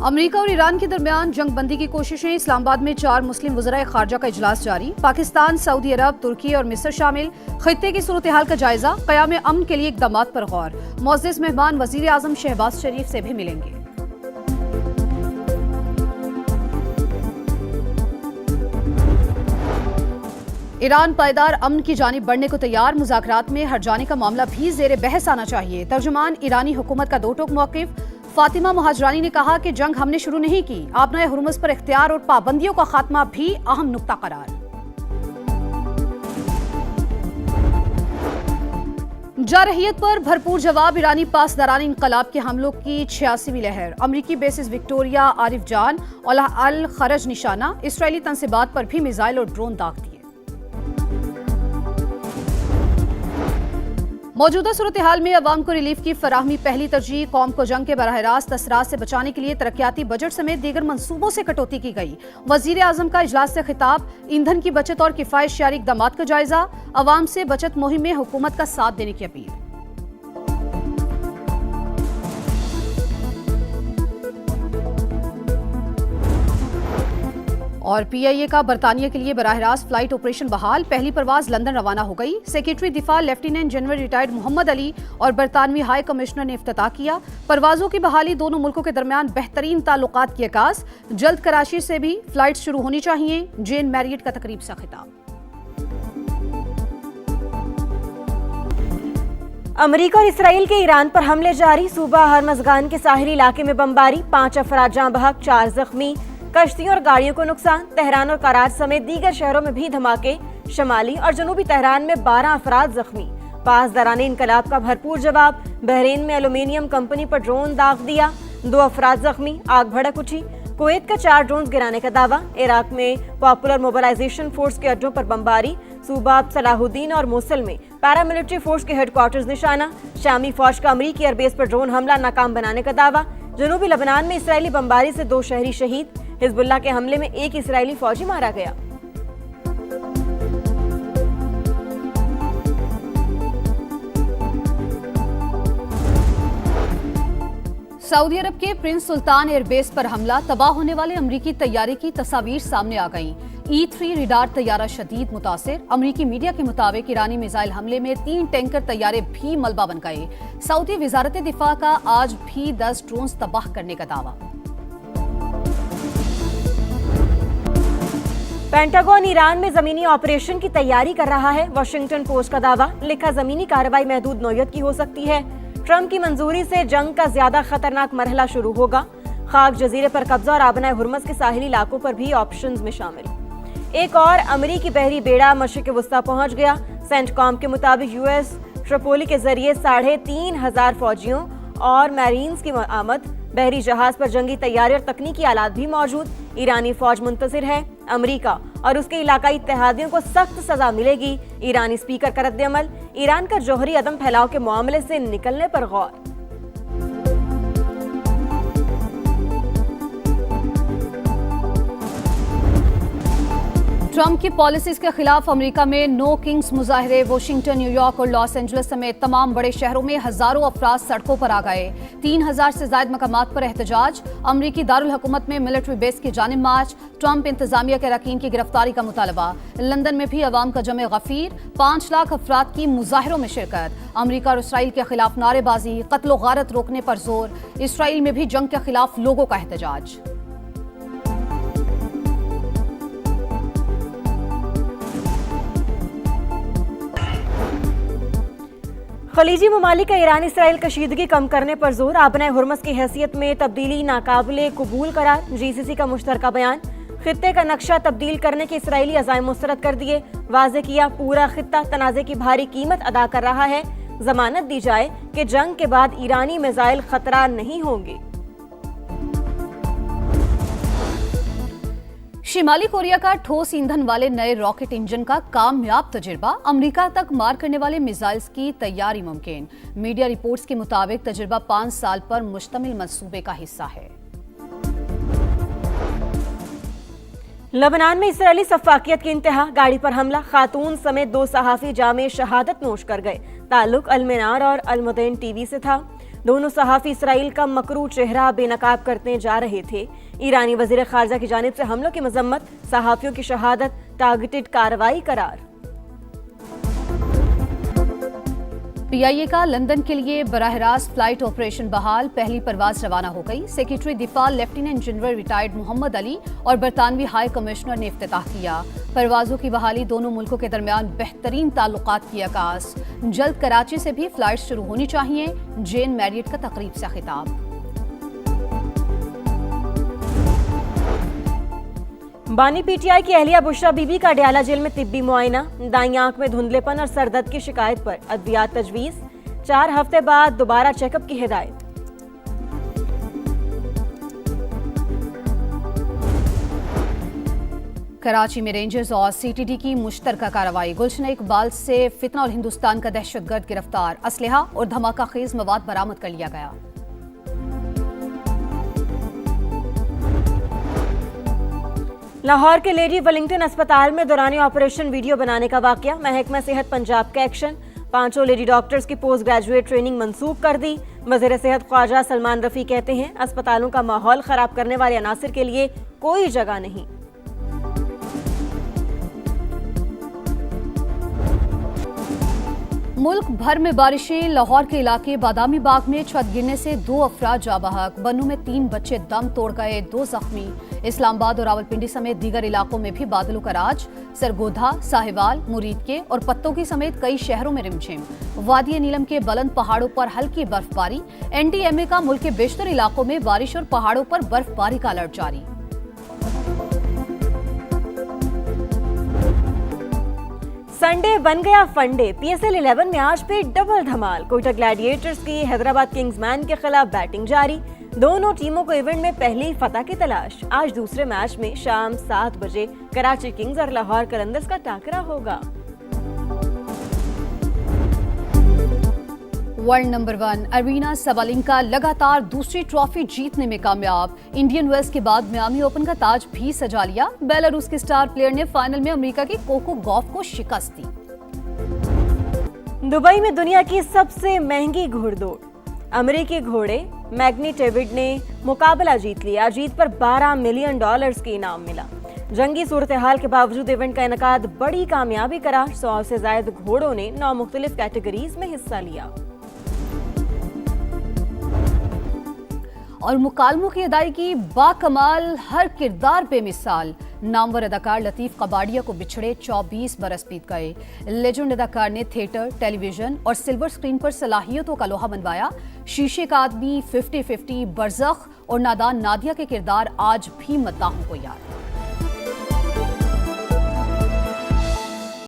America और Iran के दरमियान जंग बंदी की कोशिशें। इस्लामाबाद में 4 मुस्लिम वज़राए खारजा का इजलास जारी। पाकिस्तान, सऊदी अरब, तुर्की और मिस्र शामिल। खित्ते की सूरत हाल का जायजा। क़याम अमन के लिए इक़दामात पर गौर। मुअज़्ज़िज़ मेहमान वज़ीर आज़म शहबाज शरीफ से भी मिलेंगे। ईरान पायदार अमन की जानिब बढ़ने को तैयार। मुज़ाकरात में हट जाने का मामला भी ज़ेरे बहस आना चाहिए। तर्जुमान ईरानी हुकूमत का दो टोक मौक़िफ़। फातिमा मुहाजरानी ने कहा कि जंग हमने शुरू नहीं की। आबनाए हुर्मुज़ पर इख्तियार और पाबंदियों का खात्मा भी अहम नुक्ता करार। जारहियत पर भरपूर जवाब। ईरानी पासदारान इनकलाब के हमलों की 86वीं लहर। अमरीकी बेसिस विक्टोरिया, आरिफ जान और अल खरज निशाना। इसराइली तंसीबात पर भी मिसाइल और ड्रोन दाग दिए। मौजूदा सूरत हाल में अवाम को रिलीफ की फराहमी पहली तरजीह। कौम को जंग के बराह रास्त असरात से बचाने के लिए तरक्याती बजट समेत दीगर मंसूबों से कटौती की गई। वजीर आजम का इजलास से खिताब। ईंधन की बचत और किफायत शरी इक़दामात का जायजा। अवाम से बचत मुहिम में हुकूमत का साथ देने की अपील। और PIA का बरतानिया के लिए बराह रास्त फ्लाइट ऑपरेशन बहाल। पहली परवाज लंदन रवाना हो गई। सेक्रेटरी दिफा lieutenant general retired Mohammad Ali और बरतानवी हाई कमिश्नर ने इफ्तिताह किया। परवाजों की बहाली। दोनों मुल्कों के दरमियान बेहतरीन ताल्लुकात की अकास। जल्द कराची से भी फ्लाइट शुरू होनी चाहिए। जेन मैरियट का तकरीब सा खिताब। अमेरिका और इसराइल के ईरान पर हमले जारी। सूबा हरमज़गान के साहिली इलाके में बमबारी। 5 अफराद जाँ बहक, 4 जख्मी। कश्तियों और गाड़ियों को नुकसान। तेहरान और कराच समेत दीगर शहरों में भी धमाके। शमाली और जनूबी तेहरान में 12 अफराद जख्मी। पासदारान इनकलाब का भरपूर जवाब। बहरीन में एल्यूमिनियम कंपनी पर ड्रोन दाग दिया, 2 अफराद जख्मी। आग भड़क उठी। कुवैत का 4 ड्रोन गिराने का दावा। इराक में पॉपुलर मोबिलाइजेशन फोर्स के अड्डों पर बमबारी। सूबा सलाहुद्दीन और मोसल में पैरामिलिट्री फोर्स के हेडक्वार्टर्स निशाना। शामी फौज का अमरीकी एयरबेस पर ड्रोन हमला नाकाम बनाने का दावा। जनूबी लबनान में इसराइली बमबारी से 2 शहरी शहीद। हिजबुल्लाह के हमले में 1 इसराइली फौजी मारा गया। सऊदी अरब के प्रिंस सुल्तान एयरबेस पर हमला। तबाह होने वाले अमरीकी तैयारे की तस्वीर सामने आ गईं। E-3 रिडार तैयारा शदीद मुतासिर। अमरीकी मीडिया के मुताबिक ईरानी मिसाइल हमले में 3 टैंकर तैयारे भी मलबा बन गए। सऊदी वजारत दिफा का आज भी 10 ड्रोन तबाह करने का दावा। पेंटागन ईरान में जमीनी ऑपरेशन की तैयारी कर रहा है। वाशिंगटन पोस्ट का दावा। लिखा, जमीनी कार्रवाई महदूद नौयत की हो सकती है। ट्रंप की मंजूरी से जंग का ज्यादा खतरनाक मरहला शुरू होगा। खाक जजीरे पर कब्जा और आबनाए हुर्मुज़ के साहिली इलाकों पर भी ऑप्शंस में शामिल। एक और अमरीकी बहरी बेड़ा मशरिक़ वस्ता पहुंच गया। सेंटकॉम के मुताबिक US ट्रिपोली के जरिए 3,500 फौजियों और मैरीन्स की आमद। बहरी जहाज पर जंगी तैयारी और तकनीकी आलात भी मौजूद। ईरानी फौज मुंतशिर है। अमेरिका और उसके इलाकाई इत्तेहादियों को सख्त सजा मिलेगी। ईरानी स्पीकर का रद्द-ए-अमल। ईरान का जौहरी अदम फैलाव के मामले से निकलने पर गौर। ट्रंप की पॉलिसीज के खिलाफ अमेरिका में नो किंग्स मुजाहरे। वाशिंगटन, न्यूयॉर्क और लॉस एंजलिस समेत तमाम बड़े शहरों में हजारों अफराद सड़कों पर आ गए। 3000 से ज्यादा मकामात पर एहतजाज। अमरीकी दारुल हुकूमत में मिलिट्री बेस की जानिब मार्च। ट्रंप इंतजामिया के अरकान की गिरफ्तारी का मुतालबा। लंदन में भी अवाम का जमे गफीर। 5 लाख अफराद की मुजाहरों में शिरकत। अमरीका और इसराइल के खिलाफ नारेबाजी। कत्लो गारत रोकने पर जोर। इसराइल में भी जंग के खिलाफ लोगों का एहतजाज। खलीजी ममालिक का ईरान इसराइल कशीदगी कम करने पर जोर। आबनाए हुर्मुज़ की हैसियत में तब्दीली नाकाबिले कबूल करार। GCC का मुश्तरका बयान। खित्ते का नक्शा तब्दील करने के इसराइली अज़ाइम मुस्तरद कर दिए। वाज़े किया, पूरा खित्ता तनाज़े की भारी कीमत अदा कर रहा है। जमानत दी जाए कि जंग के बाद ईरानी मिसाइल खतरा नहीं होंगे। शिमाली कोरिया का ठोस ईंधन वाले नए रॉकेट इंजन का कामयाब तजुर्बा। अमेरिका तक मार करने वाले मिसाइल्स की तैयारी मुमकिन। मीडिया रिपोर्ट्स के मुताबिक तजुर्बा 5 साल पर मुश्तमिल मंसूबे का हिस्सा है। लबनान में इसराइली सफाकियत की इंतहा। गाड़ी पर हमला। खातून समेत 2 सहाफी जामे शहादत नोश कर गए। ताल्लुक अलमिनार और अलमुदैन टीवी से था। दोनों सहाफी इसराइल का मकरू चेहरा बेनकाब करते जा रहे थे। ईरानी वजीर खारजा की जानिब से हमलों की मजम्मत, सहाफियों की शहादत टारगेटेड कार्रवाई करार। पीआईए का लंदन के लिए बराह रास्त फ्लाइट ऑपरेशन बहाल, पहली परवाज रवाना हो गई। सेक्रेटरी दिफा lieutenant general retired Mohammad Ali और बरतानवी हाई कमिश्नर ने इफ्तिताह किया। परवाजों की बहाली, दोनों मुल्कों के दरमियान बेहतरीन ताल्लुकात की अकास। जल्द कराची से भी फ्लाइट शुरू होनी चाहिए, जेन मैरियट का तकरीब से खिताब। बानी पीटीआई की अहलिया बुशरा बीबी का डयाला जेल में तिब्बी मुआयना, दाईं आंख में धुंधलेपन और सरदर्द की शिकायत पर अद्वियात तजवीज, 4 हफ्ते बाद दोबारा चेकअप की हिदायत। कराची में रेंजर्स और सीटीडी की मुश्तरका कार्रवाई, गुलशन इकबाल से फितना और हिंदुस्तान का दहशतगर्द गिरफ्तार, असलहा और धमाका खेज मवाद बरामद कर लिया गया। लाहौर के लेडी वेलिंगटन अस्पताल में दौरान ऑपरेशन वीडियो बनाने का वाकया, महकमा सेहत पंजाब का एक्शन, 5 लेडी डॉक्टर्स की पोस्ट ग्रेजुएट ट्रेनिंग मंसूख कर दी। वज़ीर सेहत ख्वाजा सलमान रफी कहते हैं अस्पतालों का माहौल खराब करने वाले अनासिर के लिए कोई जगह नहीं। मुल्क भर में बारिशें, लाहौर के इलाके बादामी बाग में छत गिरने से 2 अफराद जाँ बहक, बन्नू में 3 बच्चे दम तोड़ गए, 2 जख्मी। इस्लामाबाद और रावलपिंडी समेत दीगर इलाकों में भी बादलों का राज, सरगोधा, साहिवाल, मुरीदके और पत्तोकी समेत कई शहरों में रिमझिम। वादी नीलम के बुलंद पहाड़ों पर हल्की बर्फबारी, एनडीएमए का मुल्क के बेशतर इलाकों में बारिश और पहाड़ों पर बर्फबारी का अलर्ट जारी। संडे बन गया फंडे, पीएसएल 11 में आज भी डबल धमाल, कोयटा ग्लैडिएटर्स की हैदराबाद किंग्समैन के खिलाफ बैटिंग जारी। दोनों टीमों को इवेंट में पहली फतह की तलाश। आज दूसरे मैच में शाम 7 बजे कराची किंग्स और लाहौर कलंदर्स का टाकरा होगा। वर्ल्ड नंबर 1 अरीना सबालेंका लगातार दूसरी ट्रॉफी जीतने में कामयाब, इंडियन वेल्स के बाद मियामी ओपन का ताज भी सजा लिया। बेलारूस के स्टार प्लेयर ने फाइनल में अमेरिका की कोको गॉफ को शिकस्त दी। दुबई में दुनिया की सबसे महंगी घोड़दौड़, अमेरिकी घोड़े मैग्नी डेविड ने मुकाबला जीत लिया। जीत पर $12 मिलियन के इनाम मिला। जंगी सूरत हाल के बावजूद इवेंट का इनकाद बड़ी कामयाबी करा। 100 से ज्यादा घोड़ों ने 9 मुख्तलिफ कैटेगरीज में हिस्सा लिया। और मुकालमों की अदायगी बाकमाल, हर किरदार बेमिसाल। नामवर अदाकार लतीफ कबाड़िया को बिछड़े 24 बरस बीत गए। लेजेंड अदाकार ने थिएटर, टेलीविजन और सिल्वर स्क्रीन पर सलाहियतों का लोहा मनवाया। शीशे का आदमी, 50-50, बरज़ख और नादान नादिया के किरदार आज भी मद्दाहों को याद।